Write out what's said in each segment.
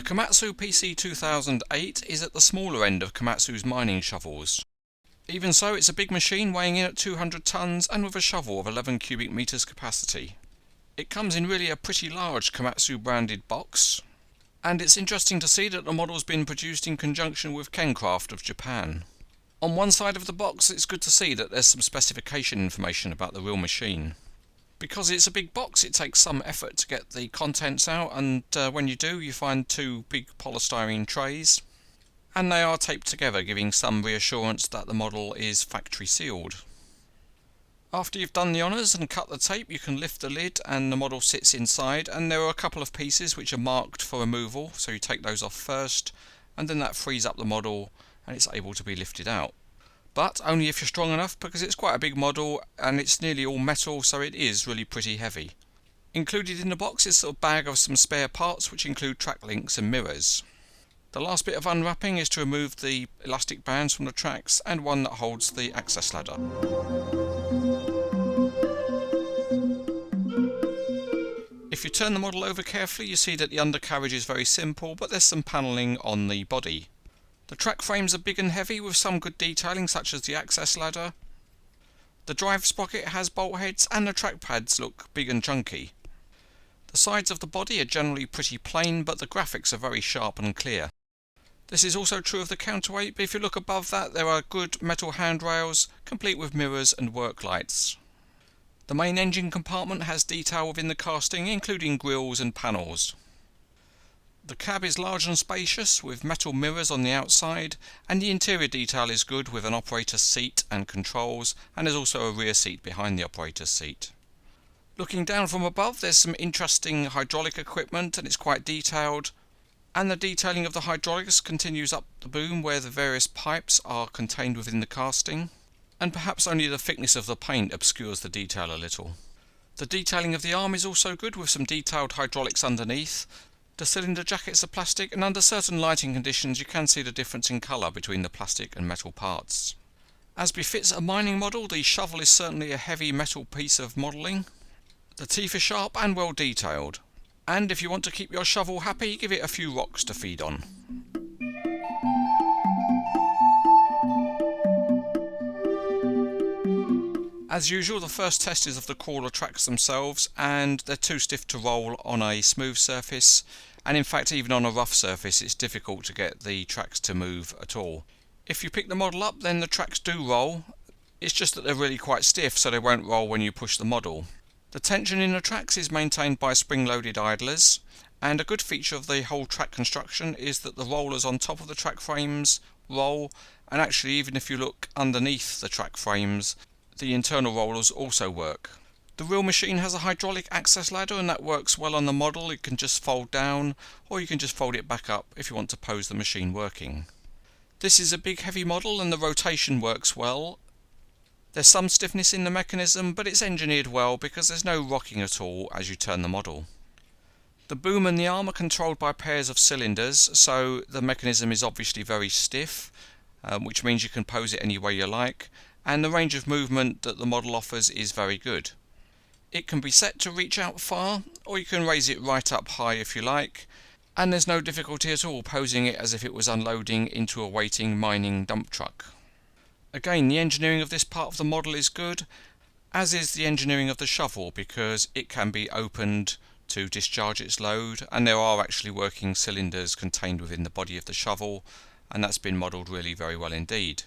Komatsu PC2000-8 is at the smaller end of Komatsu's mining shovels. Even so, it's a big machine weighing in at 200 tonnes and with a shovel of 11 cubic metres capacity. It comes in really a pretty large Komatsu branded box, and it's interesting to see that the model's been produced in conjunction with Kencraft of Japan. On one side of the box, it's good to see that there's some specification information about the real machine. Because it's a big box, it takes some effort to get the contents out, and when you do, you find two big polystyrene trays, and they are taped together, giving some reassurance that the model is factory sealed. After you've done the honours and cut the tape, you can lift the lid and the model sits inside, and there are a couple of pieces which are marked for removal, so you take those off first, and then that frees up the model and it's able to be lifted out. But only if you're strong enough, because it's quite a big model and it's nearly all metal, so it is really pretty heavy. Included in the box is a bag of some spare parts which include track links and mirrors. The last bit of unwrapping is to remove the elastic bands from the tracks and one that holds the access ladder. If you turn the model over carefully, you see that the undercarriage is very simple, but there's some panelling on the body. The track frames are big and heavy with some good detailing such as the access ladder. The drive sprocket has bolt heads and the track pads look big and chunky. The sides of the body are generally pretty plain, but the graphics are very sharp and clear. This is also true of the counterweight, but if you look above that, there are good metal handrails complete with mirrors and work lights. The main engine compartment has detail within the casting, including grills and panels. The cab is large and spacious with metal mirrors on the outside, and the interior detail is good with an operator's seat and controls, and there's also a rear seat behind the operator's seat. Looking down from above, there's some interesting hydraulic equipment and it's quite detailed, and the detailing of the hydraulics continues up the boom where the various pipes are contained within the casting, and perhaps only the thickness of the paint obscures the detail a little. The detailing of the arm is also good with some detailed hydraulics underneath. The cylinder jackets are plastic, and under certain lighting conditions you can see the difference in colour between the plastic and metal parts. As befits a mining model, the shovel is certainly a heavy metal piece of modelling. The teeth are sharp and well detailed, and if you want to keep your shovel happy, give it a few rocks to feed on. As usual, the first test is of the crawler tracks themselves, and they're too stiff to roll on a smooth surface, and in fact even on a rough surface it's difficult to get the tracks to move at all. If you pick the model up, then the tracks do roll. It's just that they're really quite stiff, so they won't roll when you push the model. The tension in the tracks is maintained by spring-loaded idlers, and a good feature of the whole track construction is that the rollers on top of the track frames roll, and actually even if you look underneath the track frames, the internal rollers also work. The real machine has a hydraulic access ladder, and that works well on the model. It can just fold down, or you can just fold it back up if you want to pose the machine working. This is a big heavy model and the rotation works well. There's some stiffness in the mechanism, but it's engineered well because there's no rocking at all as you turn the model. The boom and the arm are controlled by pairs of cylinders, so the mechanism is obviously very stiff, which means you can pose it any way you like, and the range of movement that the model offers is very good. It can be set to reach out far, or you can raise it right up high if you like, and there's no difficulty at all posing it as if it was unloading into a waiting mining dump truck. Again, the engineering of this part of the model is good, as is the engineering of the shovel, because it can be opened to discharge its load, and there are actually working cylinders contained within the body of the shovel, and that's been modelled really very well indeed.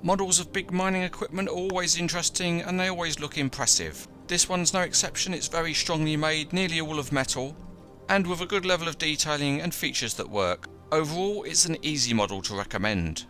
Models of big mining equipment are always interesting and they always look impressive. This one's no exception. It's very strongly made, nearly all of metal, and with a good level of detailing and features that work. Overall, it's an easy model to recommend.